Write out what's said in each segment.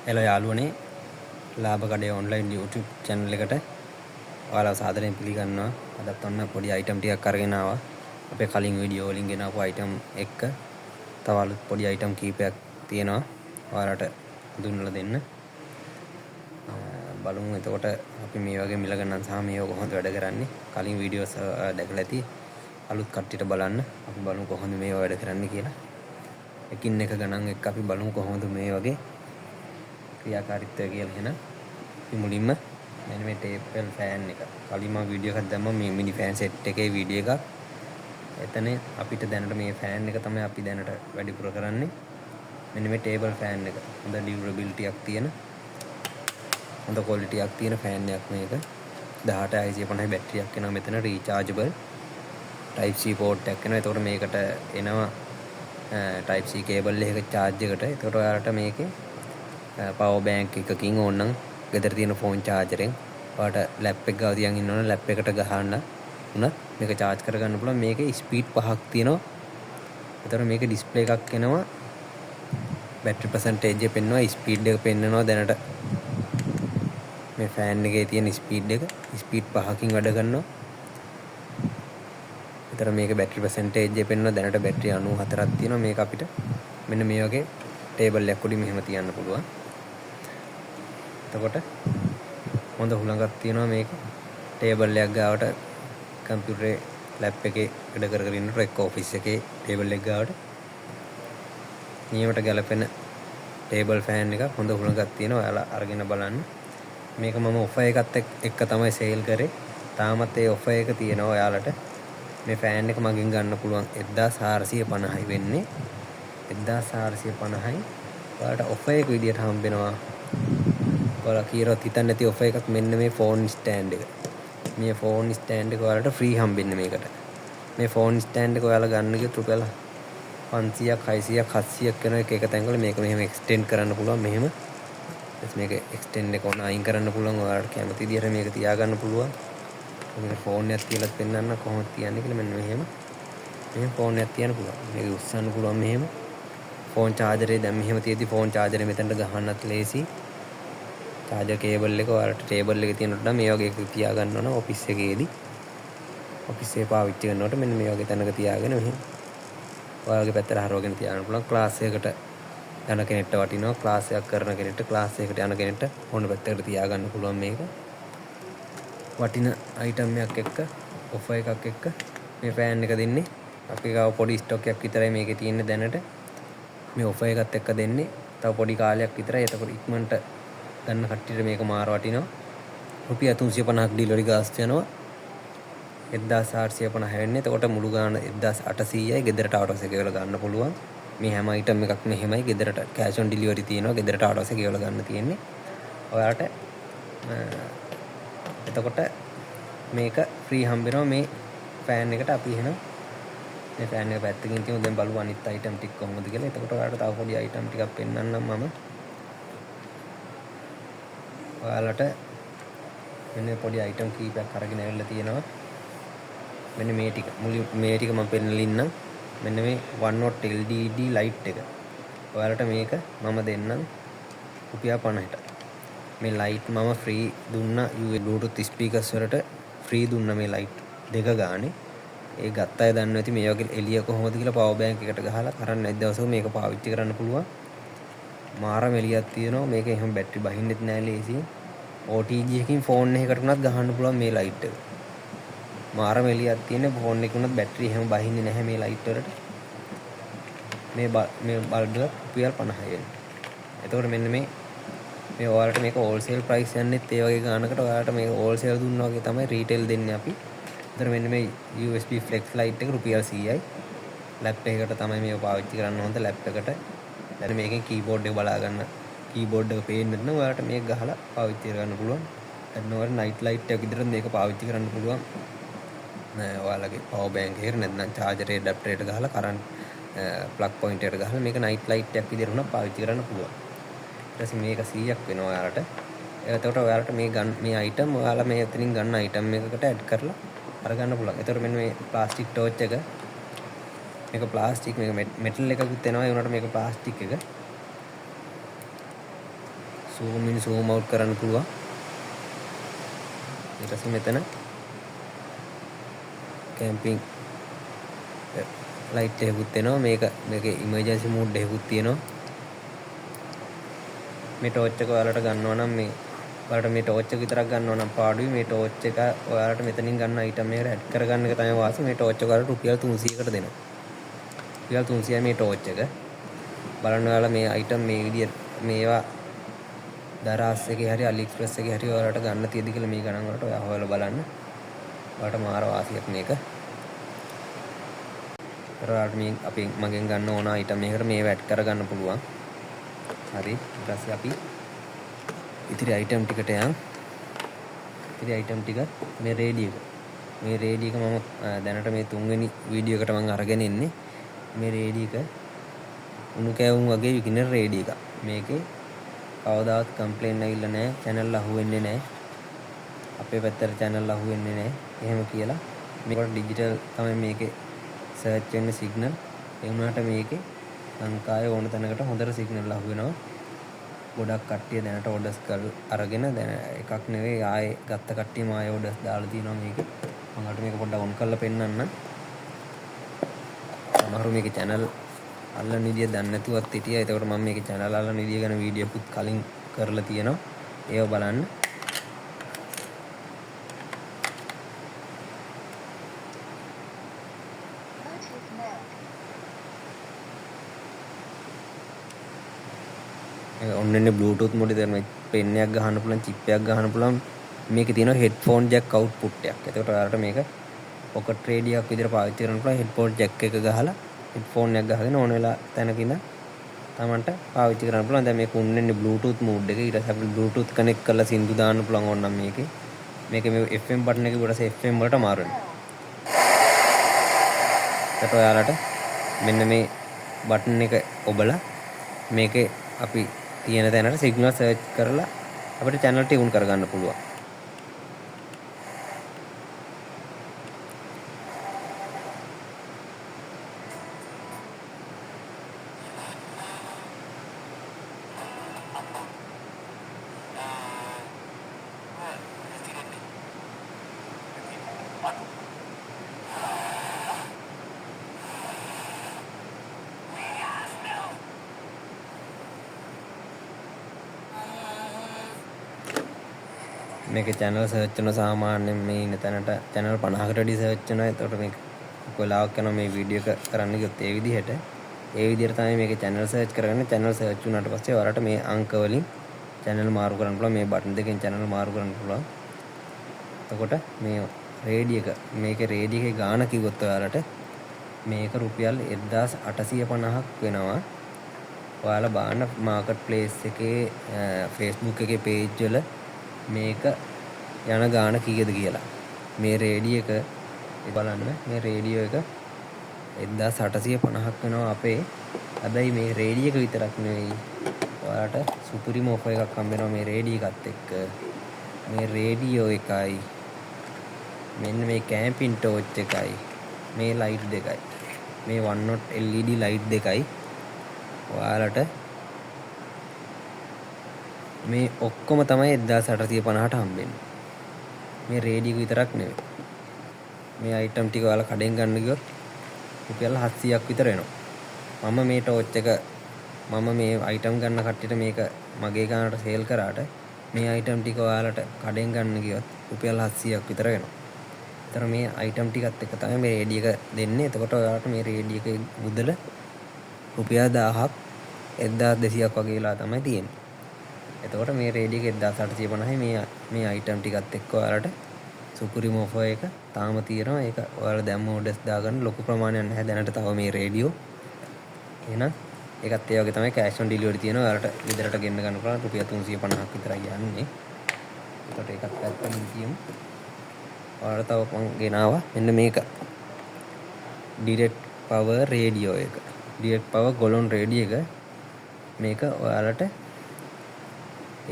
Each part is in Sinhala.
hello යාළුවනේ ලාභ කඩේ online YouTube channel එකට ඔයාලව සාදරයෙන් පිළිගන්නවා. අදත් ඔන්න පොඩි item ටිකක් අරගෙන ආවා. අපේ කලින් වීඩියෝ වලින් ගෙනාවු item එක තව අලුත් පොඩි item කීපයක් තියෙනවා. ඔයාලට දුන්නලා දෙන්න. බලමු එතකොට අපි මේ වගේ මිල ගණන් සහ මේව කොහොමද වැඩ කරන්නේ. කලින් වීඩියෝස් දැකලා ඇති. අලුත් කට්ටියට බලන්න. අපි බලමු කොහොමද මේව වැඩ කරන්නේ කියලා. එකින් එක ගණන් එක්ක අපි බලමු කොහොමද මේ වගේ ක්‍රියාකාරීත්වය කියලා. එහෙනම් අපි මුලින්ම මෙන්න මේ ටේබල් ෆෑන් එක. කලින් මම වීඩියෝ එකක් දැම්මා මේ මිනි ෆෑන් සෙට් එකේ වීඩියෝ එකක්. එතන අපිට දැනට මේ ෆෑන් එක තමයි අපි දැනට වැඩිපුර කරන්නේ. මෙන්න මේ ටේබල් ෆෑන් එක. හොඳ ඩියුරබිලිටි එකක් තියෙන හොඳ ක්වොලිටි එකක් තියෙන ෆෑන් එකක් මේක. 18650 බැටරියක් එනවා මෙතන රීචාර්ජබල්. Type C port එකක් එනවා. එතකොට මේකට එනවා Type C cable එකක charge එකට. එතකොට ඔයාලට මේකේ power bank එකකින් ඕනනම් ගෙදර තියෙන phone charger එකෙන් ඔයාලට lap එක ගාව තියන් ඉන්නවනේ lap එකට ගහන්න උනත් මේක charge කරගන්න පුළුවන්. මේකේ speed 5ක් තියෙනවා. එතකොට මේකේ display එකක් එනවා. battery percentage එක පෙන්වනවා, speed එක පෙන්වනවා. දැනට මේ fan එකේ තියෙන speed එක speed 5කින් වැඩ කරනවා. ඒතර මේක battery percentage එක පෙන්වනවා. දැනට battery 94ක් තියෙනවා. මේක අපිට මෙන්න මේ වගේ table එකක් උඩින් මෙහෙම තියන්න පුළුවන්. එතකොට හොඳ හුලඟක් තියෙනවා මේක. table එකක් ගාවට කම්පියුටරේ lap එකේ වැඩ කර කර ඉන්නකොට එක්ක office එකේ table එක ගාවට නියමට ගැලපෙන table fan එකක් හොඳ හුලඟක් තියෙනවා. ඔයාලා අරගෙන බලන්න. මේක මම offer එකත් එක්ක තමයි sale කරේ. තාමත් ඒ offer එක තියෙනවා ඔයාලට. මේ fan එක මගෙන් ගන්න පුළුවන් 1450යි වෙන්නේ. 1450යි. ඔයාලට offer එක විදියට හම්බෙනවා. ඔයාලා කීරවත් හිතන්නේ නැති offer එකක් මෙන්න මේ phone stand එක. මේ phone stand එක ඔයාලට free හම්බෙන්නේ මේකට. මේ phone stand එක ඔයාලා ගන්න ගියොත් රුපියල් 500ක් 600ක් 700ක් වෙන එක තැන්වල මේක මෙහෙම extend කරන්න පුළුවන්. මෙහෙම මේක extend එක ඕන අයින් කරන්න පුළුවන්. ඔයාලට කැමති විදියට මේක තියාගන්න පුළුවන්. මේක phone එකක් තියලා පෙන්නන්න කොහොමද තියන්නේ කියලා. මෙන්න මෙහෙම phone එකක් තියන්න පුළුවන්. මේක උස්සන්න පුළුවන් මෙහෙම. phone charger එක දැන් මෙහෙම තියදී phone charger එක මෙතනට ගහන්නත් ලේසි. charger cable එක ඔයාලට table එකේ තියෙනකොට නම් මේ වගේ එකක් තියාගන්න ඕන office එකේදී. office එකේ පාවිච්චි කරනකොට මෙන්න මේ වගේ තැනක තියාගෙන මෙහෙම ඔයාලගේ පැත්තට හරවගෙන තියාගන්න පුළුවන්. class එකකට යන කෙනෙක්ට වටිනවා. class එකක් කරන කෙනෙක්ට class එකකට යන කෙනෙක්ට ඕන පැත්තකට තියාගන්න පුළුවන් මේක. වටින item එකක් එක්ක offer එකක් එක්ක මේ fan එක දෙන්නේ. අපි ගාව පොඩි stock එකක් විතරයි මේකේ තියෙන්නේ දැනට. මේ offer එකත් එක්ක දෙන්නේ. තව පොඩි කාලයක් විතරයි. එතකොට ඉක්මනට ගන්න කට්ටියට මේක මාර වටිනවා. රුපියල් 350ක් ඩිලිවරි ගාස්තු යනවා. 1850 වෙන්නේ. එතකොට මුළු ගාන 1800යි. ගෙදරට ආටෝස් එකේ වල ගන්න පුළුවන්. මේ හැම item එකක් මෙහෙමයි. ගෙදරට cash on delivery තියෙනවා. ගෙදරට ආටෝස් එකේ වල ගන්න තියෙන්නේ. ඔයාලට එතකොට මේක free හම්බෙනවා මේ fan එකට. අපි එහෙනම් මේ fan එක පැත්තකින් තියමු. දැන් බලමු අනිත් item ටික කොහොමද කියලා. එතකොට ඔයාලට තව පොඩි item ටිකක් පෙන්නන්නම් මම. ඔයාලට මෙන්න පොඩි item කීපයක් අරගෙන ඇවිල්ලා තියෙනවා. මෙන්න මේ ටික මේ ටික මම පෙන්නලින්නම්. මෙන්න මේ 1 watt LED light එක. ඔයාලට මේක මම දෙන්නම් රුපියල් 50ට. මේ light මම free දුන්නා. Bluetooth speakers වලට free දුන්නා මේ light දෙක ගානේ. ඒ ගත්ත අය දන්නවා ඇති මේ වගේ එළිය කොහොමද කියලා. power bank එකට ගහලා කරන්න නැති දවසක මේක පාවිච්චි කරන්න පුළුවන්. මාරම එළියක් තියෙනවා. මේක එහෙම බැටරි බහින්නෙත් නෑ ලේසියෙන්. OTG එකකින් phone එකකට උනත් ගහන්න පුළුවන් මේ light එක. මාරම එළියක් තියෙන phone එකේ උනත් බැටරි එහෙම බහින්නේ නැහැ මේ light වලට. මේ බල්බ් එක රුපියල් 50යි වෙන්නේ. එතකොට මෙන්න මේ ඔයාලට මේක wholesale price යන්නේත් ඒ වගේ ගානකට. ඔයාලට මේක wholesale දුන්නා වගේ තමයි retail දෙන්නේ අපි. එතන මෙන්න මේ USB flex light එක රුපියල් 100යි. lap එකකට තමයි මේක පාවිච්චි කරන්න හොඳ lap එකට. දැන් මේකෙන් keyboard එක බලා ගන්න. keyboard එක පේන්නේ නැත්නම් ඔයාලට මේක ගහලා පාවිච්චි කරගන්න පුළුවන්. දැන් ඔයාලට night light එකක් විදිහට මේක පාවිච්චි කරන්න පුළුවන්. ඔයාලගේ power bank එකට නැත්නම් charger එක adapter එකට ගහලා current plug point එකට ගහලා මේක night light එකක් විදිහට උනා පාවිච්චි කරන්න පුළුවන්. ඊට පස්සේ මේක 100ක් වෙනවා ඔයාලට. එතකොට ඔයාලට මේ item ඔයාලා මේ එතනින් ගන්න item එකකට add කරලා අරගන්න පුළුවන්. එතකොට මෙන්න මේ plastic torch එක මේක plastic මේක metal එකකුත් එනවා. ඒ උනට මේක plastic එක. zoom in zoom out කරන්න පුළුවන්. ඊට පස්සේ මෙතන camping light එකකුත් එනවා. මේකේ emergency mode එකකුත් තියෙනවා. මේ torch එක ඔයාලට ගන්නවා නම් ඔයාලට මේ torch එක විතරක් ගන්නවා නම් පාඩුයි. මේ torch එක ඔයාලට මෙතනින් ගන්න item එකට add කරගන්න එක තමයි වාසි. මේ torch එක ඔයාලට රුපියල් 300කට දෙනවා. රුපියල් 300යි මේ torch එක. බලන්න ඔයාලා මේ item මේ විදියට මේවා දරාස් එකේ හරි AliExpress එකේ හරි ඔයාලට ගන්න තියෙද කියලා මේ ගණන් වලට ඔයා හොයලා බලන්න. ඔයාලට මාර වාසියක් මේක. ඔයාලට මේ මගෙන් ගන්න ඕන item එකකට මේව add කරගන්න පුළුවන්. හරි. ඊට පස්සේ අපි ඉතිරි item ටිකට යන්. ඉතිරි item ටික මේ රේඩියෝ එක. මේ රේඩියෝ එක මම දැනට මේ තුන්වෙනි වීඩියෝ එකට මම අරගෙන ඉන්නේ. මේ රේඩියෝ එක උණු කැවුම් වගේ විකිනන රේඩියෝ එකක්. මේකේ කවදාවත් කම්ප්ලේන් ඇවිල්ලා නැහැ. channel අහුවෙන්නේ නැහැ. අපේ පැත්තට channel අහුවෙන්නේ නැහැ. එහෙම කියලා මේකට ඩිජිටල් තමයි මේකේ සර්ච් වෙන්නේ සිග්නල්. ඒ වුණාට මේකේ ලංකාවේ ඕන තැනකට හොඳට සිග්නල් අහුවෙනවා. ගොඩක් කට්ටිය දැනට ඕඩර්ස් අරගෙන දැන් එකක් නෙවෙයි ආයේ ගත්ත කට්ටියම ආයේ ඕඩර්ස් දාලා තියෙනවා මේකේ. මම අර මේක පොඩ්ඩක් ඔන් කරලා පෙන්නන්නම්. සමහරු මේකේ channel අල්ලන විදිය දන්නේ නැතුවත් හිටියා. ඒකට මම මේකේ channel අල්ලන විදිය ගැන වීඩියෝකුත් කලින් කරලා තියෙනවා. ඒව බලන්න. ඔන්නනේ Bluetooth මොඩේ දැන් පෙන් එකක් ගහන්න පුළුවන්, chip එකක් ගහන්න පුළුවන්. මේකේ තියෙනවා headphone jack output එකක්. ඒකට ඔයාලට මේක pocket radio එකක් විදිහට පාවිච්චි කරන්න පුළුවන්. headphone jack එක ගහලා headphone එකක් ගහගෙන ඕන වෙලා තැනකින් තමන්ට පාවිච්චි කරන්න පුළුවන්. දැන් මේක උන්නේ Bluetooth mode එක. ඊට පස්සේ අපිට Bluetooth connect කරලා සින්දු දාන්න පුළුවන් ඕනනම් මේකේ. මේ FM button එකේ ඊට පස්සේ FM වලට මාරු වෙනවා. ඒකට ඔයාලට මෙන්න මේ බටන් එක ඔබලා මේකේ අපි තියෙන තැනට සිග්නල් සර්ච් කරලා අපිට channel tune කරගන්න පුළුවන්. මේකේ channel search කරන සාමාන්‍යයෙන් මේ ඉන්න තැනට channel 50කට වැඩි search වෙනවා. එතකොට මේක කොලාවක් යනවා මේ වීඩියෝ එක කරන්න ගියොත් ඒ විදිහට තමයි මේකේ channel search කරගන්නේ. channel search වුණාට පස්සේ ඔයාලට මේ අංක වලින් channel මාරු කරන්න පුළුවන්. මේ බටන් දෙකෙන් channel මාරු කරන්න පුළුවන්. එතකොට මේ රේඩියෝ එක මේකේ රේඩියෝ එකේ ගාණ කිව්වොත් ඔයාලට මේක රුපියල් 1850ක් වෙනවා. ඔයාලා බලන්න මාකට් ප්ලේස් එකේ Facebook එකේ page වල මේක යන ගාණ කීයද කියලා. මේ රේඩියෝ එක බලන්න. මේ රේඩියෝ එක 1850ක් වෙනවා අපේ. හැබැයි මේ රේඩියෝ එක විතරක් නෙවෙයි. ඔයාලට සුපිරිම ඔෆර් එකක් හම්බ වෙනවා මේ රේඩියෝ එකත් එක්ක. මේ රේඩියෝ එකයි මෙන්න මේ කැම්පින් ටෝච් එකයි මේ ලයිට් දෙකයි මේ 1 not LED ලයිට් දෙකයි ඔයාලට මේ ඔක්කොම තමයි 1850ට හම්බෙන්නේ. මේ රේඩියෝ විතරක් නෙවෙයි. මේ අයිටම් ටික ඔයාලා කඩෙන් ගන්න ගියොත් රුපියල් 700ක් විතර වෙනවා. මම මේ ටෝච් එක මම මේ අයිටම් ගන්න කට්ටියට මේක මගේ ගානට සේල් කරාට මේ අයිටම් ටික ඔයාලට කඩෙන් ගන්න ගියොත් රුපියල් 700ක් විතර වෙනවා. ඒතර මේ අයිටම් ටිකත් එක්ක තමයි මේ රේඩියෝ එක දෙන්නේ. එතකොට ඔයාලට මේ රේඩියෝ එකේ මුදල රුපියල් 1000ක් 1200ක් වගේ වෙලා තමයි තියෙන්නේ. එතකොට මේ රේඩියෝ එක 1850යි මේ අයිටම් ටිකත් එක්ක ඔයාලට සුපිරිම ඔෆර් එක තාම තියෙනවා. ඒක ඔයාලා දැම්ම ඕඩර්ස් දාගන්න ලොකු ප්‍රමාණයක් නැහැ දැනට තව මේ රේඩියෝ. එහෙනම් ඒකත් ඒ වගේ තමයි කෑෂ් ඔන් ඩෙලිවරි තියෙනවා. ඔයාලට ගෙදරට ගෙන්න ගන්න පුළුවන් රුපියල් 350ක් විතරයි යන්නේ. ඒකට ඒකත් පැත්තකින් තියමු. ඔයාලට තව මම ගෙනාවා මෙන්න මේක. ඩිරෙක්ට් පවර් රේඩියෝ එක. ඩිරෙක්ට් පවර් ගොලොන් රේඩියෝ එක. මේක ඔයාලට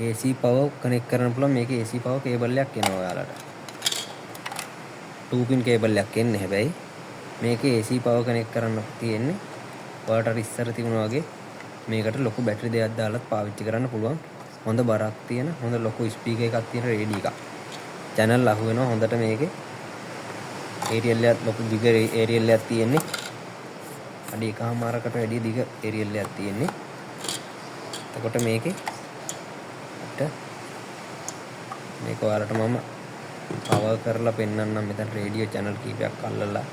AC power connect කරන්න පුළුවන්. මේකේ AC power cable එකක් එනවා ඔයාලට. 2 pin cable එකක් එන්නේ. හැබැයි මේකේ AC power connect කරන්න තියෙන්නේ ඔයාලට ඉස්සර තිබුණා වගේ මේකට ලොකු බැටරි දෙකක් දාලා පාවිච්චි කරන්න පුළුවන්. හොඳ බරක් තියෙන හොඳ ලොකු ස්පීකර් එකක් තියෙන රේඩියෝ එකක්. channel අහු වෙනවා හොඳට මේකේ. ඒරියල් එකක් ලොකු දිග ඒරියල් එකක් තියෙන්නේ. අඩි එකමාරකට වැඩි දිග ඒරියල් එකක් තියෙන්නේ. එතකොට මේකේ මේක ඔයාලට මම පවර් කරලා පෙන්නන්නම්. මෙතන රේඩියෝ channel කීපයක් අල්ලලා.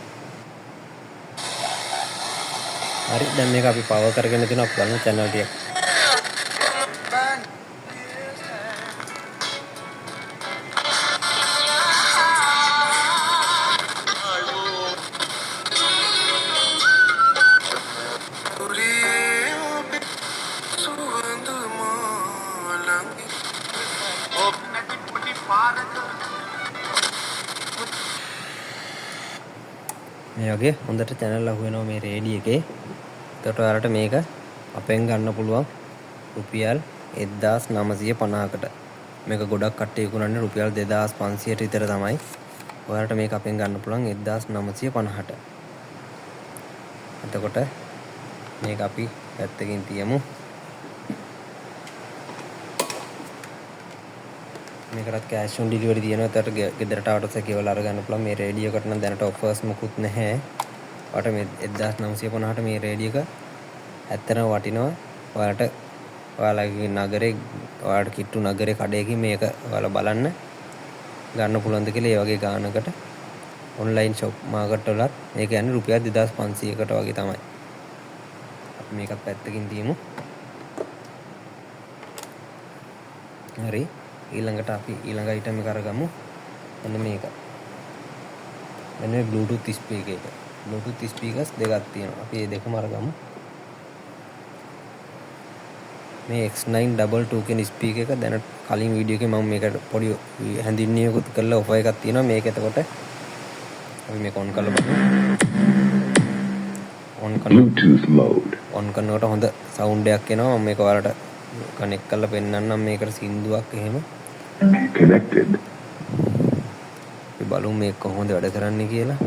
හරි දැන් මේක අපි පවර් කරගෙන තියෙනවා. අපි බලමු channel ටික. මේ වගේ හොඳට channel අහු වෙනවා මේ රේඩියෝ එකේ. එතකොට ඔයාලට මේක අපෙන් ගන්න පුළුවන් රුපියල් 1950කට. මේක ගොඩක් කට්ටිය විකුණන්නේ රුපියල් 2500ට විතර තමයි. ඔයාලට මේක අපෙන් ගන්න පුළුවන් 1950ට. එතකොට මේක අපි පැත්තකින් තියමු. මේකට කැෂ් ඔන් ඩිලිවරි තියෙනවා. එතකොට ගෙදරට ආවොත් සේකේවල අරගන්න පුළුවන්. මේ රේඩියෝ එකට නම් දැනට ඔෆර්ස් මොකුත් නැහැ. ඔයාලට මේ 1950ට මේ රේඩියෝ එක ඇත්තටම වටිනවා. ඔයාලගේ නගරේ ඔයාලට කිට්ටු නගරේ කඩේකින් මේක ඔයාලා බලන්න ගන්න පුළුවන්ද කියලා. ඒ වගේ ගානකට ඔන්ලයින් ෂොප් මාකට් වලත් මේක යන්නේ රුපියල් 2500කට වගේ තමයි. අපි මේකත් පැත්තකින් තියමු. හරි ඊළඟට අපි ඊළඟ අයිටම් එක අරගමු. මෙන්න මේක. මෙන්න මේ Bluetooth ස්පීකර් එක. Bluetooth ස්පීකර්ස් දෙකක් තියෙනවා. අපි මේ දෙකම අරගමු. මේ X922 කියන ස්පීකර් එක දැන් කලින් වීඩියෝ එකේ මම මේකට පොඩි හැඳින්වීමකුත් කරලා ඔෆර් එකක් තියෙනවා. මේක එතකොට අපි මේක ඔන් කරලා බලමු. ඔන් කරලා Bluetooth mode ඔන් කරනකොට හොඳ සවුන්ඩ් එකක් එනවා. මම මේක ඔයාලට කනෙක්ට් කරලා පෙන්නන්නම්. මේකට සින්දුවක් එහෙම connected. අපි බලමු මේක කොහොමද වැඩ කරන්නේ කියලා.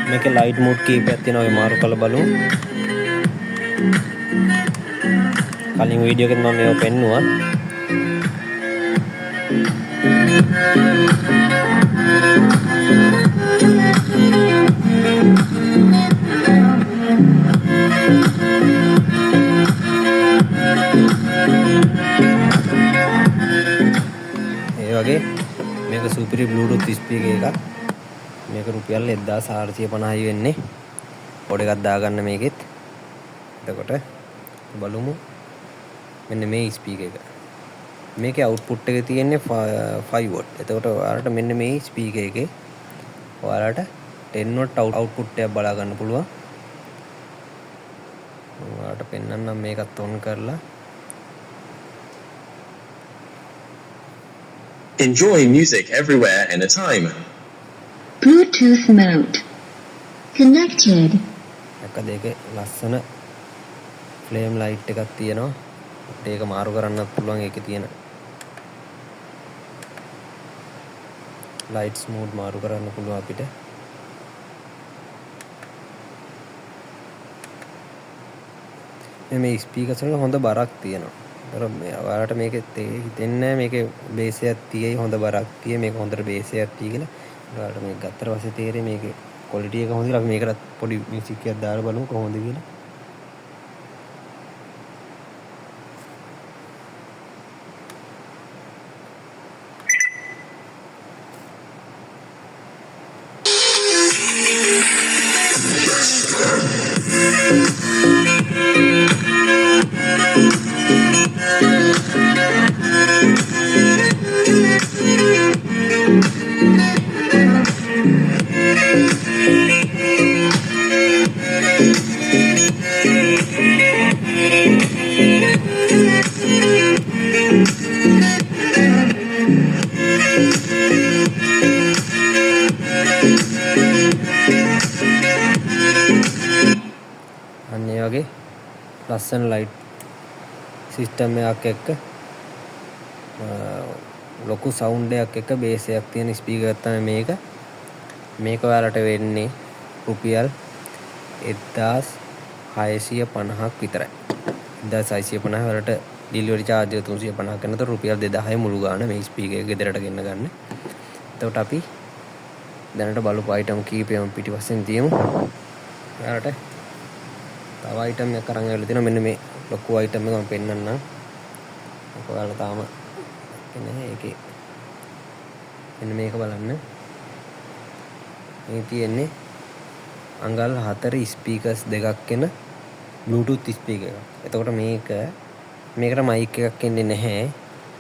මේකේ ලයිට් මෝඩ් කීපයක් තියෙනවා. ඒ මාරු කරලා බලමු. කලින් වීඩියෝ එකේ මම මේව පෙන්නුවා. ඒ වගේ මේක සුපිරි Bluetooth ස්පීකර් එකක්. මේක රුපියල් 1450යි වෙන්නේ. පොඩ එකක් දාගන්න මේකෙත්. එතකොට බලමු. මෙන්න මේ ස්පීකර් එක. මේකේ අවුට්පුට් එක තියෙන්නේ 5 watt. එතකොට ඔයාලට මෙන්න මේ ස්පීකර් එකේ ඔයාලට 10 watt අවුට්පුට් එකක් බලා ගන්න පුළුවන්. ඔයාලට පෙන්නන්නම් මේකත් ඔන් කරලා. Enjoy music everywhere anytime. Bluetooth mode. Connected. එක දෙකේ ලස්සන ෆ්ලේම් ලයිට් එකක් තියෙනවා. ඒක මාරු කරන්නත් පුළුවන්. ඒකේ තියෙන ලයිට්ස් මෝඩ් මාරු කරන්න පුළුවන් අපිට. මේ ස්පීකර්ස් වල හොඳ බරක් තියෙනවා. ඒතර ඔයාලට මේකේ හිතෙන්නේ නැහැ මේකේ බේස් එකක් තියෙයි හොඳ බරක් තියෙයි. මේක හොඳට බේස් එකක් තියෙයි කියලා. ඔයාලට මේක ගත්තට පස්සේ තේරෙයි මේකේ ක්වොලිටි එක හොඳ කියලා. අපි මේකට පොඩි මියුසික් එකක් දාලා බලමු කොහොමද කියලා. අන්න ඒ වගේ ලස්සන ලයිට් සිස්ටම් එකක් එක්ක ලොකු සවුන්ඩ් එකක් එක්ක බේස් එකක් තියෙන ස්පීකර් එක තමයි මේක. මේක ඔයාලට වෙන්නේ රුපියල් 1650ක් විතරයි. 1650 වලට ඩිලිවරි චාර්ජ් එක 350ක් කරනතොට රුපියල් 2000 මුළු ගාන මේ ස්පීකර් එක ගෙදරට ගෙන්න ගන්න. එතකොට අපි දැනට බලපු අයිටම් කීපයම පිටිපස්සෙන් තියමු. ඔයාලට තව අයිටම් එකක් අරන් ආවිල්ලා තියෙනවා. මෙන්න මේ ලොකු අයිටම් එක මම පෙන්නන්නම්. ඒක ඔයාලා තාම නැහැ ඒකේ. මෙන්න මේක බලන්න. මේ තියෙන්නේ අඟල් 4 ස්පීකර්ස් දෙකක් එන Bluetooth ස්පීකර් එකක්. එතකොට මේකට මයික් එකක් එන්නේ නැහැ.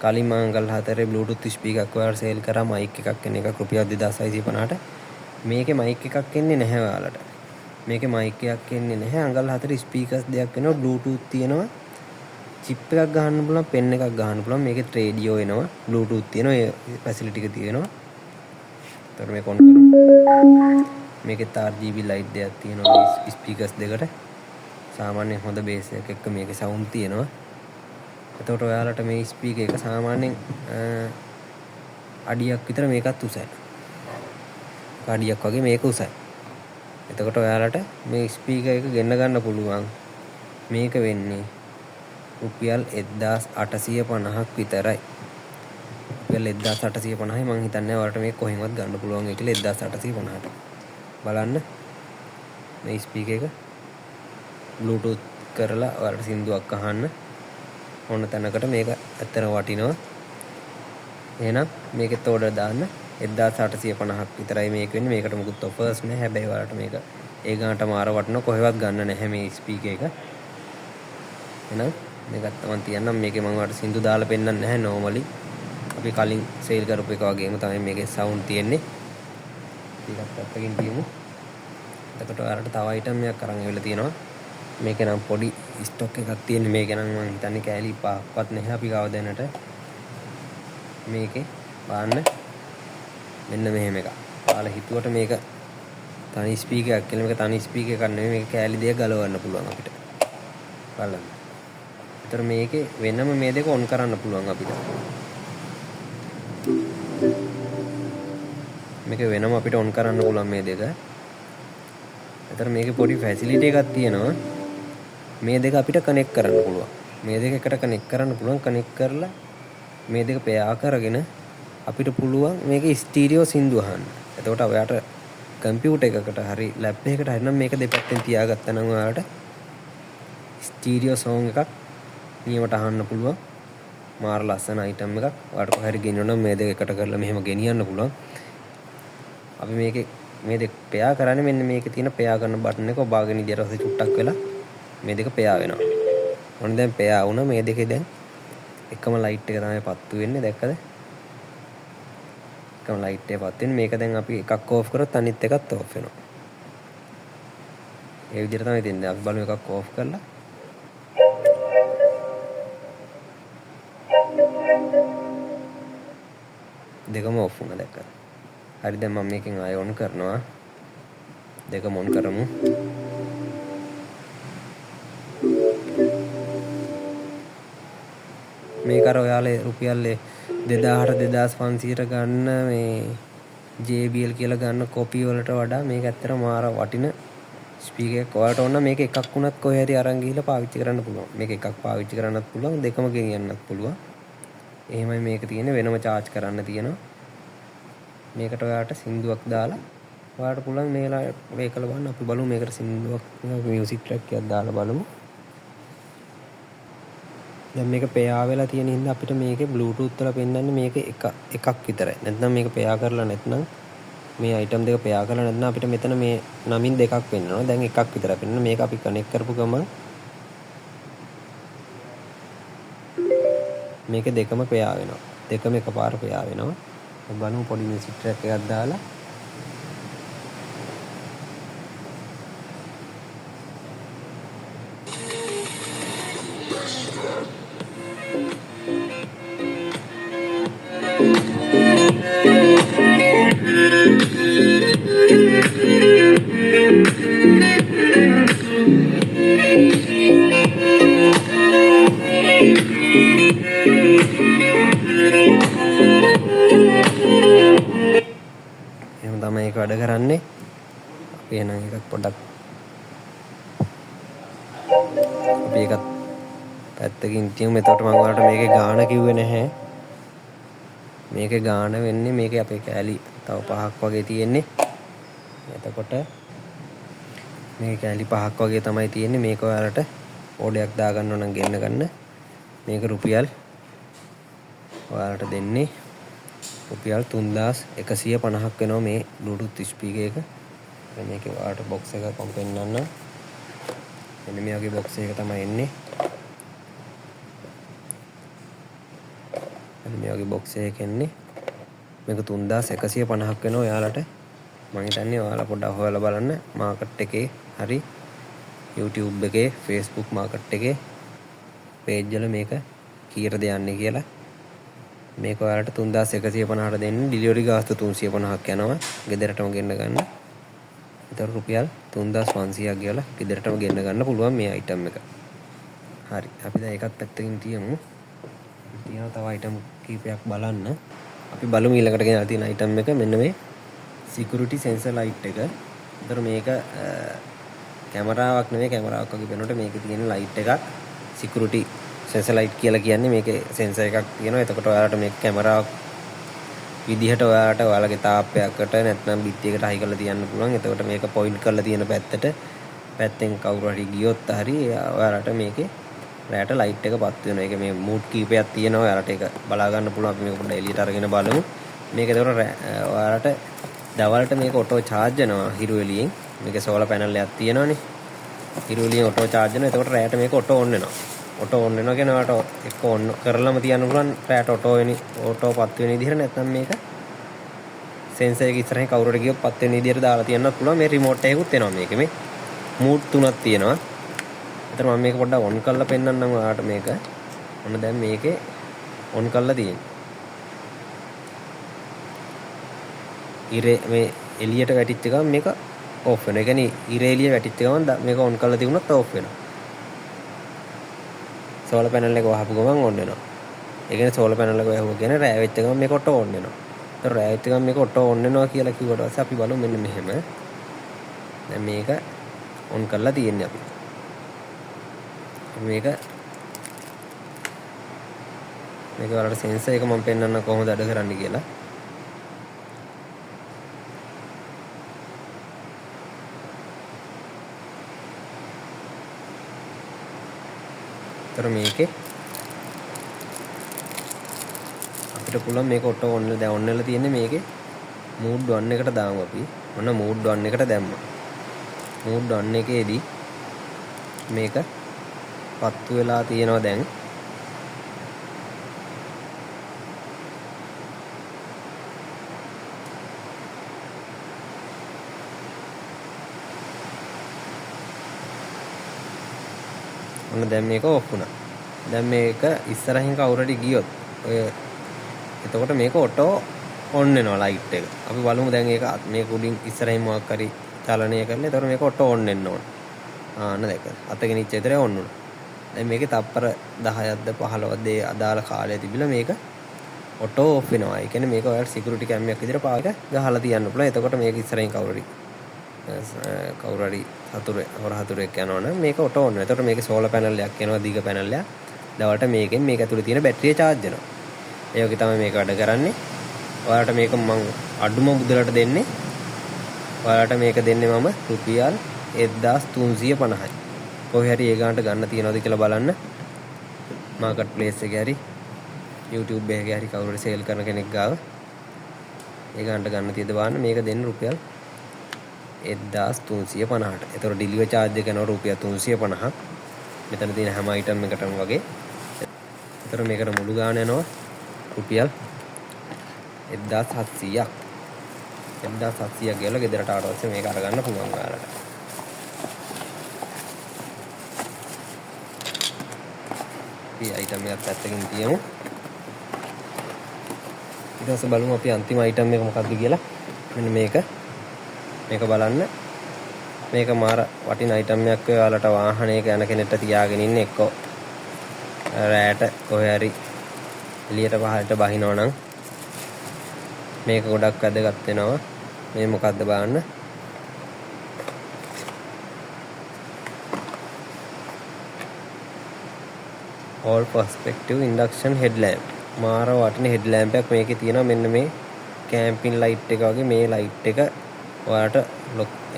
කලින් මම අඟල් 4 Bluetooth ස්පීකර් එකක් ඔයාලට සේල් කරා මයික් එකක් එන එක රුපියල් 2650ට. මේකේ මයික් එකක් එන්නේ නැහැ ඔයාලට. මේකේ මයික් එකක් එන්නේ නැහැ. අඟල් 4 ස්පීකර්ස් දෙකක් එනවා. Bluetooth තියෙනවා. chip එකක් ගහන්න පුළුවන්, pen එකක් ගහන්න පුළුවන්. මේකේ රේඩියෝ එනවා. Bluetooth තියෙනවා. ඒ ෆැසිලිටි එක තියෙනවා. එතකොට මේක ඔන් කරමු. මේකේ RGB ලයිට් දෙකක් තියෙනවා ස්පීකර්ස් දෙකට. සාමාන්‍යයෙන් හොඳ බේස් එකක් එක්ක මේකේ සවුන්ඩ් තියෙනවා. එතකොට ඔයාලට මේ ස්පීකර් එක සාමාන්‍යයෙන් අඩියක් විතර මේකත් උසයි. අඩියක් වගේ මේක උසයි. එතකොට ඔයාලට මේ ස්පීකර් එක ගෙන්න ගන්න පුළුවන්. මේක වෙන්නේ රුපියල් 1850ක් විතරයි. රුපියල් 1850යි මං හිතන්නේ ඔයාලට මේක කොහෙන්වත් ගන්න පුළුවන් ඒ කියලා 1850ට. බලන්න මේ ස්පීකර් එක Bluetooth කරලා ඔයාලට සින්දුවක් අහන්න ඕන තැනකට මේක ඇත්තටම වටිනවා. එහෙනම් මේකෙත් ඕඩර් දාන්න 1850ක් විතරයි මේක වෙන්නේ. මේකට මුකුත් ඔෆර්ස් නැහැ. හැබැයි ඔයාලට මේක ඒ ගානට මාර වටිනවා. කොහෙවත් ගන්න නැහැ මේ ස්පීකර් එක. එහෙනම් මේකත් මම තියන්නම්. මේකේ මම ඔයාලට සින්දු දාලා පෙන්නන්නේ නැහැ normally. අපි කලින් සේල් කරපු එක වගේම තමයි මේකේ සවුන්ඩ් තියෙන්නේ. ටිකක් පැත්තකින් තියමු. එතකොට ඔයාලට තව අයිටම් එකක් අරන් ආවිල්ලා තියෙනවා. මේක නම් පොඩි ස්ටොක් එකක් තියෙන්නේ. මේක නම් මම හිතන්නේ කෑලි 5ක්වත් නැහැ අපි ගාව දැනට. මේකේ බලන්න මෙන්න මෙහෙම එකක්. ඔයාලා හිතුවට මේක තනි ස්පීකර් එකක් කියලා. මේක තනි ස්පීකර් එකක් නෙමෙයි. මේක කෑලි දෙක ගලවන්න පුළුවන් අපිට. බලන්න. ඒතර මේකේ වෙනම මේ දෙක ඔන් කරන්න පුළුවන් අපිට. මේක වෙනම අපිට ඔන් කරන්න පුළුවන් මේ දෙක. ඒතර මේකේ පොඩි ෆැසිලිටි එකක් තියෙනවා. මේ දෙක අපිට කනෙක්ට් කරන්න පුළුවන්. මේ දෙක එකට කනෙක්ට් කරන්න පුළුවන්. කනෙක්ට් කරලා මේ දෙක පෙයා කරගෙන අපිට පුළුවන් මේකේ ස්ටීරියෝ සින්දු අහන්න. එතකොට ඔයාට කම්පියුටර් එකකට හරි ලැප් එකකට හරි නම් මේක දෙපැත්තෙන් තියාගත්තා නම් ඔයාලට ස්ටීරියෝ සෝං එකක් නියමට අහන්න පුළුවන්. මාර ලස්සන අයිටම් එකක්. ඔයාලට කොහරි ගෙනියන්න නම් මේ දෙක එකට කරලා මෙහෙම ගෙනියන්න පුළුවන්. අපි මේකේ මේ දෙක පෙයා කරන්නේ මෙන්න මේකේ තියෙන පෙයා කරන බටන් එක ඔබාගෙන ඉදියට ඔස්සේ චුට්ටක් වෙලා මේ දෙක පෙයා වෙනවා. ඔන්න දැන් පෙයා වුණා. මේ දෙකේ දැන් එකම ලයිට් එක තමයි පත්තු වෙන්නේ. දැක්කද? එකම ලයිට් එක පත් වෙන්නේ. මේක දැන් අපි එකක් ඕෆ් කරොත් අනිත් එකත් ඕෆ් වෙනවා. ඒ විදිහට තමයි තියන්නේ. අපි බලමු එකක් ඕෆ් කරලා. දෙකම ඕෆ් වුණා දැක්කද? හරි දැන් මම මේකෙන් ආයෙ ඔන් කරනවා. දෙකම ඔන් කරමු. මේක අර ඔයාලා රුපියල් 2500ට ගන්න මේ JBL කියලා ගන්න කොපි වලට වඩා මේක ඇත්තට මාර වටින ස්පීකර් එකක්. ඔයාලට ඕන මේක එකක් වුණත් කොහේ හරි අරන් ගිහලා පාවිච්චි කරන්න පුළුවන්. මේක එකක් පාවිච්චි කරන්නත් පුළුවන්. දෙකම ගෙනියන්නත් පුළුවන්. එහෙමයි මේක තියෙන්නේ. වෙනම charge කරන්න තියෙනවා. මේකට ඔයාලට සින්දුවක් දාලා ඔයාලට පුළුවන් මේලා මේකල බලන්න. අපි බලමු මේකට සින්දුවක් මියුසික් ට්‍රැක් එකක් දාලා බලමු. දැන් මේක පෙයා වෙලා තියෙන හින්දා අපිට මේකේ Bluetooth වල පෙන්වන්නේ මේක එකක් විතරයි. නැත්නම් මේක පෙයා කරලා නැත්නම් මේ අයිටම් දෙක පෙයා කරලා නැත්නම් අපිට මෙතන මේ නමින් දෙකක් පෙන්වනවා. දැන් එකක් විතරයි පෙන්වන්නේ. මේක අපි කනෙක්ට් කරපු ගමන් මේක දෙකම පෙයා වෙනවා. දෙකම එකපාර පෙයා වෙනවා. බලමු පොඩි මියුසික් ට්‍රැක් එකක් දාලා. එහෙම තමයි ඒක වැඩ කරන්නේ. අපි එහෙනම් එකක් පොඩ්ඩක් අපි එකත් පැත්තකින් තියමු. එතකොට මම ඔයාලට මේකේ ගාණ කිව්වේ නැහැ. මේකේ ගාණ වෙන්නේ මේකේ අපේ කෑලි තව 5ක් වගේ තියෙන්නේ. එතකොට මේ කෑලි 5ක් වගේ තමයි තියෙන්නේ. මේක ඔයාලට ඕඩයක් දාගන්න ඕන නම් ගෙන්න ගන්න. මේක රුපියල් ඔයාලට දෙන්නේ රුපියල් 3150ක් වෙනවා මේ Bluetooth ස්පීකර් එක. මේකේ ඔයාලට බොක්ස් එක කොම් පෙන්නන්න. මෙන්න මේ වගේ බොක්ස් එක තමයි එන්නේ. මේ වගේ බොක්ස් එකක් එන්නේ. මේක 3150ක් වෙනවා ඔයාලට. මම හිතන්නේ ඔයාලා පොඩ්ඩක් හොයලා බලන්න මාකට් එකේ හරි YouTube එකේ Facebook මාකට් එකේ page වල මේක කීයටද යන්නේ කියලා. මේක ඔයාලට 3150ට දෙන්නේ. ඩිලිවරි ගාස්තු 350ක් යනවා. ගෙදරටම ගෙන්න ගන්න. ඒතර රුපියල් 3500ක් ගෙවලා ගෙදරටම ගෙන්න ගන්න පුළුවන් මේ item එක. හරි. අපි දැන් ඒකත් පැත්තකින් තියමු. තියෙනවා තව item කීපයක් බලන්න. අපි බලමු ඊළඟට ගෙනලා තියෙන item එක මෙන්න මේ security sensor light එක. ඒතර මේක කැමරාවක් නෙවෙයි කැමරාවක් වගේ වෙනකොට මේකේ තියෙන light එකක් security sensor light කියලා කියන්නේ මේකේ sensor එකක් තියෙනවා. එතකොට ඔයාලට මේක කැමරාවක් විදිහට ඔයාලගේ තාප්පයකට නැත්නම් බිත්තියකට හයි කරලා තියන්න පුළුවන්. එතකොට මේක point කරලා තියෙන පැත්තෙන් කවුරු හරි ගියොත් හරි ඔයාලට මේකේ රැට ලයිට් එක පත් වෙනවා. ඒක මේ මූඩ් කීපයක් තියෙනවා. ඔයාලට ඒක බලා ගන්න පුළුවන්. අපි මේක පොඩ්ඩක් එළියට අරගෙන බලමු. මේක එතකොට ඔයාලට දවල්ට මේක ඔටෝ charge වෙනවා හිරු එළියෙන්. මේකේ solar panel එකක් තියෙනවානේ. හිරු එළියෙන් ඔටෝ charge වෙනවා. එතකොට රැට මේක ඔටෝ on වෙනවා. ඔටෝ on වෙනවා කියන ඔයාලට එක්ක on කරලම තියන්න පුළුවන්. රැට ඔටෝ පත් වෙන විදිහට නැත්නම් මේක sensor එක ඉස්සරහින් කවුරු හරි ගියොත් පත් වෙන විදිහට දාලා තියන්නත් පුළුවන්. මේ remote එකකුත් එනවා මේකේ. මේ mood 3ක් තියෙනවා. එතන මම මේක පොඩ්ඩක් on කරලා පෙන්නන්නම් ඔයාලට මේක. ඔන්න දැන් මේකේ on කරලා තියෙන්නේ. ඉරේ මේ එළියට වැටිච්ච ගමන් මේක off වෙනවා. ඒ කියන්නේ ඉරේ එළිය වැටිච්ච ගමන් මේක on කරලා තිබුණොත් off වෙනවා. solar panel එක වහපු ගමන් on වෙනවා. ඒ කියන්නේ solar panel එක වහුවා කියන්නේ රෑ වෙච්ච ගමන් මේක auto on වෙනවා. ඒතර රෑ වෙච්ච ගමන් මේක auto on වෙනවා කියලා කිව්වට පස්සේ අපි බලමු මෙන්න මෙහෙම. දැන් මේක on කරලා තියෙන්නේ අපි. මේක වලට sensor එක මම පෙන්නන්න කොහොමද වැඩ කරන්නේ කියලා. ඒතර මේකේ අපිට පුළුවන් මේක ඔටෝ ඔන් වෙලා දැන් ඔන් වෙලා තියෙන්නේ මේකේ mood 1 එකට දාමු අපි. ඔන්න mood 1 එකට දැම්මා. mood 1 එකේදී මේක පත්තු වෙලා තියෙනවා දැන්. ඔන්න දැන් මේක ඔෆ් වුණා. දැන් මේක ඉස්සරහින් කවුරු හරි ගියොත් ඔය එතකොට මේක ඔටෝ ඔන් වෙනවා ලයිට් එක. අපි බලමු දැන් මේක උඩින් ඉස්සරහින් මොකක් හරි චලනය කරලා එතකොට මේක ඔටෝ ඔන් වෙන්න ඕන. ආන්න දැක්ක. අත ගෙනිච්ච විතරේ ඔන් වුණා. දැන් මේකේ තප්පර 10ක්ද 15ක්ද ඒ අදාළ කාලය තිබිලා මේක ඔටෝ ඔෆ් වෙනවා. ඒ කියන්නේ මේක ඔයාලට සිකියුරිටි කැමයක් විදිහට පාවිච්චි ගහලා තියන්න පුළුවන්. එතකොට මේක ඉස්සරහින් කවුරු හරි හතුරෙක් යනවනම් මේක ඔටෝ ඔන් වෙනවා. එතකොට මේකේ සෝලර් පැනල් එකක් එනවා දිග පැනල් එකක්. දවල්ට මේකෙන් මේක ඇතුලේ තියෙන බැටරිය charge වෙනවා. ඒ වගේ තමයි මේක වැඩ කරන්නේ. ඔයාලට මේක මම අඩුම මුදලට දෙන්නේ. ඔයාලට මේක දෙන්නේ මම රුපියල් 1350යි. කොහේ හරි ඒ ගානට ගන්න තියනවද කියලා බලන්න. මාකට් ප්ලේස් එකේ හරි YouTube එකේ හරි කවුරු හරි සේල් කරන කෙනෙක් ගාව ඒ ගානට ගන්න තියද බලන්න. මේක දෙන්න රුපියල් 1350ට. ඒතර ඩෙලිවරි charge එක යනවා රුපියල් 350ක්. මෙතන තියෙන හැම item එකටම වගේ. ඒතර මේකට මුළු ගාන යනවා රුපියල් 1700ක්. 1700ක් ගෙවලා ගෙදරට ආවට පස්සේ මේක අරගන්න පුළුවන් ඔයාලට. මේ item එකත් පැත්තකින් තියමු. ඊට පස්සේ බලමු අපි අන්තිම item එක මොකක්ද කියලා. මෙන්න මේක බලන්න. මේක මාර වටින item එකක් ඔයාලට වාහනයක යන කෙනෙක්ට තියාගෙන ඉන්න එක්ක රැයට කොහේ හරි එළියට පහළට බහිනවා නම් මේක ගොඩක් වැදගත් වෙනවා. මේ මොකද්ද බලන්න. all perspective induction headlamp. මාර වටින headlamp එකක් මේකේ තියෙනවා. මෙන්න මේ කැම්පින් ලයිට් එක වගේ මේ ලයිට් එක ඔයාලට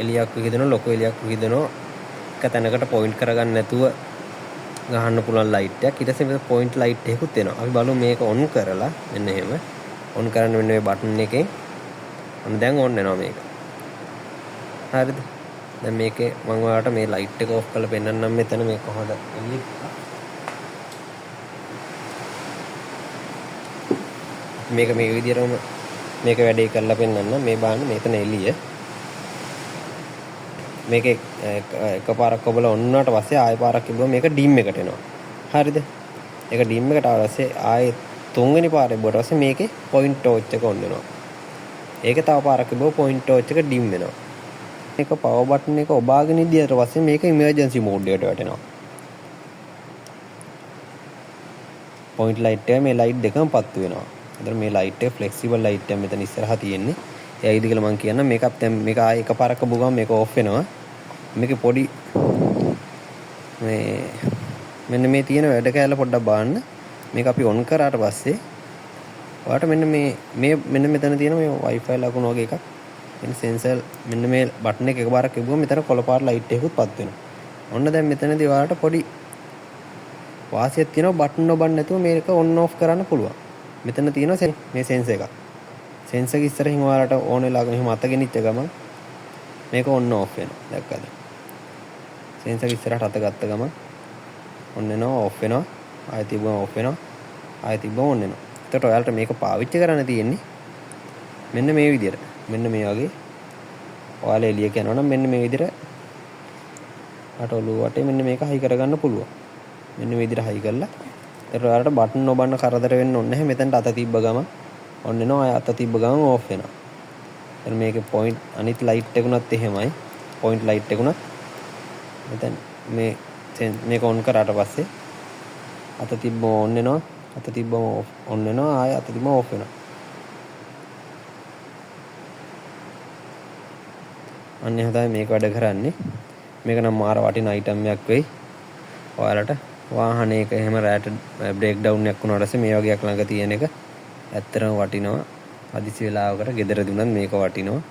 එළියක් විහිදෙනවා, ලොකු එළියක් විහිදෙනවා. එක තැනකට පොයින්ට් කරගන්න නැතුව ගහන්න පුළුවන් ලයිට් එකක්. ඊට පස්සේ මේ පොයින්ට් ලයිට් එකකුත් එනවා. අපි බලමු මේක ඔන් කරලා. මෙන්න එහෙම ඔන් කරන්න මෙන්න මේ බටන් එකෙන් ඔන්න දැන් ඔන් වෙනවා මේක. හරිද? දැන් මේකේ මම ඔයාලට මේ ලයිට් එක ඔෆ් කරලා පෙන්නන්නම් මෙතන මේ කොහොමද එළිය. මේක මේ විදිහටම මේක වැඩේ කරලා පෙන්නන්න. මේ බලන්න මෙතන එළිය. මේකේ එකපාරක් ඔබලා ඔන් වුණාට පස්සේ ආයෙ පාරක් තිබුණා මේක ඩිම් එකට එනවා. හරිද? ඒක ඩිම් එකට ආවට පස්සේ ආයෙ තුන්වෙනි පාරේ බොට පස්සේ මේකේ පොයින්ට් ටෝච් එක ඔන් වෙනවා. ඒකේ තව පාරක් තිබුණා පොයින්ට් ටෝච් එක ඩිම් වෙනවා. මේක පවර් බටන් එක ඔබාගෙන ඉඳියට පස්සේ මේක ඉමර්ජන්සි මෝඩ් එකට වැටෙනවා. පොයින්ට් ලයිට් එක මේ ලයිට් දෙකම පත්තු වෙනවා. එතන මේ ලයිට් එක ෆ්ලෙක්සිබල් ලයිට් එක මෙතන ඉස්සරහා තියෙන්නේ. එයිද කියලා මම කියන්නම්. මේකත් දැන් මේක ආයෙ එකපාරක් බුගම මේක ඕෆ් වෙනවා. මේකේ පොඩි මේ මෙන්න මේ තියෙන වැඩ කැලේ පොඩ්ඩක් බලන්න. මේක අපි ඔන් කරාට පස්සේ ඔයාලට මෙන්න මෙන්න මෙතන තියෙන මේ Wi-Fi ලකුණු වගේ එකක්. මෙන්න සෙන්සර් මෙන්න මේ බටන් එක එකපාරක් තිබුවම මෙතන කොළ පාට ලයිට් එකකුත් පත් වෙනවා. ඔන්න දැන් මෙතනදී ඔයාලට පොඩි වාසියක් තියෙනවා. බටන් නොබන්න නැතුව මේක ඔන් ඕෆ් කරන්න පුළුවන්. මෙතන තියෙනවා මේ සෙන්සර් එකක්. සෙන්සර් එක ඉස්සරහින් ඔයාලට ඕන වෙලාවක මෙහෙම අත ගෙනිච්ච ගමන් මේක ඔන් ඕෆ් වෙනවා. දැක්කද? සෙන්සර් එක ඉස්සරහට අත ගත්ත ගමන් ඔන් වෙනවා, ඕෆ් වෙනවා. ආයෙ තිබ්බම ඕෆ් වෙනවා. ආයෙ තිබ්බම ඔන් වෙනවා. එතකොට ඔයාලට මේක පාවිච්චි කරන්න තියෙන්නේ මෙන්න මේ විදිහට. මෙන්න මේ වගේ ඔයාලා එළිය යනවා නම් මෙන්න මේ විදිහට අට ඔළුව වටේ මෙන්න මේක හයි කරගන්න පුළුවන්. මෙන්න මේ විදිහට හයි කරලා එතකොට ඔයාලට බටන් නොබන්න කරදර වෙන්න ඕනේ නැහැ. මෙතනට අත තිබ්බ ගමන් ඔන් වෙනවා. ආයෙ අත තිබ්බ ගමන් ඕෆ් වෙනවා. එතන මේකේ පොයින්ට් අනිත් ලයිට් එකකුණත් එහෙමයි. පොයින්ට් ලයිට් එකකුණත් මෙතන මේක ඔන් කරාට පස්සේ අත තිබ්බම ඔන් වෙනවා. අත තිබ්බම ඔන් වෙනවා. ආයෙ අත තිබ්බම ඕෆ් වෙනවා. අන්න එහෙම තමයි මේක වැඩ කරන්නේ. මේක නම් මාර වටින අයිටම් එකක් වෙයි. ඔයාලට වාහනයක එහෙම රෑට බ්‍රේක් ඩවුන් එකක් වුණාට පස්සේ මේ වගේ එකක් ළඟ තියෙන එක ඇත්තටම වටිනවා. හදිසි වෙලාවකට ගෙදර දුන්නත් මේක වටිනවා.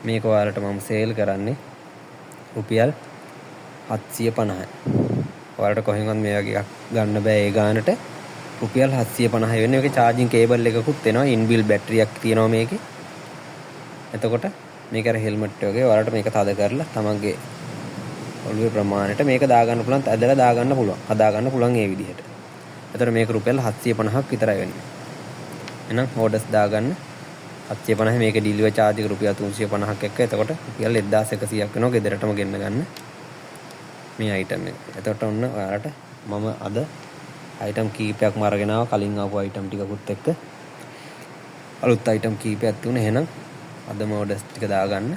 මේක ඔයාලට මම සේල් කරන්නේ රුපියල් 750යි. ඔයාලට කොහෙන්වත් මේ වගේ එකක් ගන්න බෑ ඒ ගානට. රුපියල් 750 වෙන්නේ. මේකේ charging cable එකකුත් එනවා. ඉන්බිල්ට් බැටරියක් තියෙනවා මේකේ. එතකොට මේක අර හෙල්මට් වගේ ඔයාලට මේක තද කරලා තමන්ගේ ඔළුවේ ප්‍රමාණයට මේක දාගන්න පුළුවන්. ඇදලා දාගන්න පුළුවන්. හදාගන්න පුළුවන් ඒ විදිහට. එතකොට මේක රුපියල් 750ක් විතරයි වෙන්නේ. එහෙනම් ඕඩර්ස් දාගන්න 750 මේක ඩිලිවර් charge එක රුපියල් 350ක් එක්ක. එතකොට රුපියල් 1100ක් වෙනවා ගෙදරටම ගෙන්න ගන්න මේ අයිටම් එක. එතකොට ඔන්න ඔයාලට මම අද අයිටම් කීපයක්ම අරගෙන ආවා. කලින් ආපු අයිටම් ටිකකුත් එක්ක අලුත් අයිටම් කීපයක් තුනේ. එහෙනම් අදම ඕඩර්ස් ටික දාගන්න.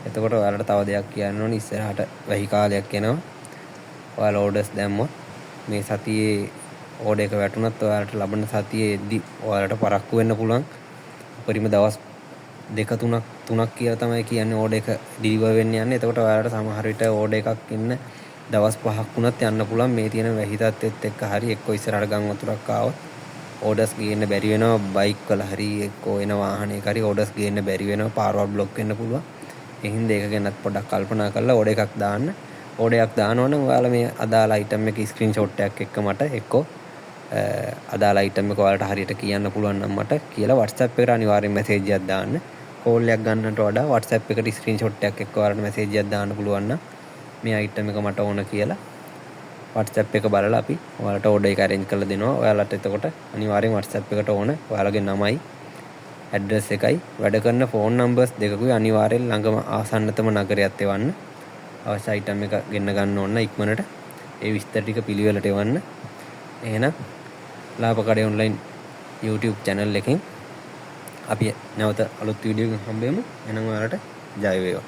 එතකොට ඔයාලට තව දෙයක් කියන්න ඕනේ. ඉස්සරහට වැහි කාලයක් එනවා. ඔයාලා ඕඩර්ස් දැම්මොත් මේ සතියේ ඕඩර් එක වැටුණත් ඔයාලට ලබන සතියේදී ඔයාලට පරක්කු වෙන්න පුළුවන්. උපරිම දවස් 2-3ක් කියලා තමයි කියන්නේ ඕඩර් එක ඩිලිවර් වෙන්න යන්නේ. එතකොට ඔයාලට සමහර විට ඕඩර් එකක් ඉන්න දවස් 5ක් වුණත් යන්න පුළුවන්. මේ තියෙන වැහි තත්ත්වෙත් එක්ක හරි එක්ක ඉස්සරහට ගම් වතුරක් ආවොත් ඕඩර්ස් ගේන්න බැරි වෙනවා. බයික් වල හරි එක්කෝ එන වාහනයක හරි ඕඩර්ස් ගේන්න බැරි වෙනවා. පාරවල් බ්ලොක් වෙන්න පුළුවන්. ඒ හින්දා ඒක ගැනත් පොඩ්ඩක් කල්පනා කරලා ඕඩර් එකක් දාන්න. ඕඩර් එකක් දානවා නම් ඔයාලා මේ අදාළ අයිටම් එකේ ස්ක්‍රීන්ෂොට් එකක් එක්ක මට එක්කෝ අදාළ අයිටම් එක ඔයාලට හරියට කියන්න පුළුවන් නම් මට කියලා WhatsApp එකට අනිවාර්යෙන් මැසේජ් එකක් දාන්න. කෝල් එකක් ගන්නට වඩා WhatsApp එකට ස්ක්‍රීන්ෂොට් එකක් එක්ක ඔයාලට මැසේජ් එකක් දාන්න පුළුවන් නම් මේ අයිටම් එක මට ඕන කියලා WhatsApp එක බලලා අපි ඔයාලට ඕඩර් එක arrange කරලා දෙනවා. ඔයාලට එතකොට අනිවාර්යෙන් WhatsApp එකට ඕන ඔයාලගේ නමයි ඇඩ්‍රස් එකයි වැඩ කරන ෆෝන් නම්බර්ස් දෙකකුයි අනිවාර්යෙන් ළඟම ආසන්නතම නගරයත් එවන්න. අවශ්‍ය අයිටම් එක ගෙන්න ගන්න ඕන ඉක්මනට. ඒ විස්තර ටික පිළිවෙලට එවන්න. එහෙනම් ලාභකඩේ ඔන්ලයින් YouTube channel එකෙන් අපි නැවත අලුත් වීඩියෝ එකකින් හම්බෙමු. එහෙනම් ඔයාලට ජය වේවා.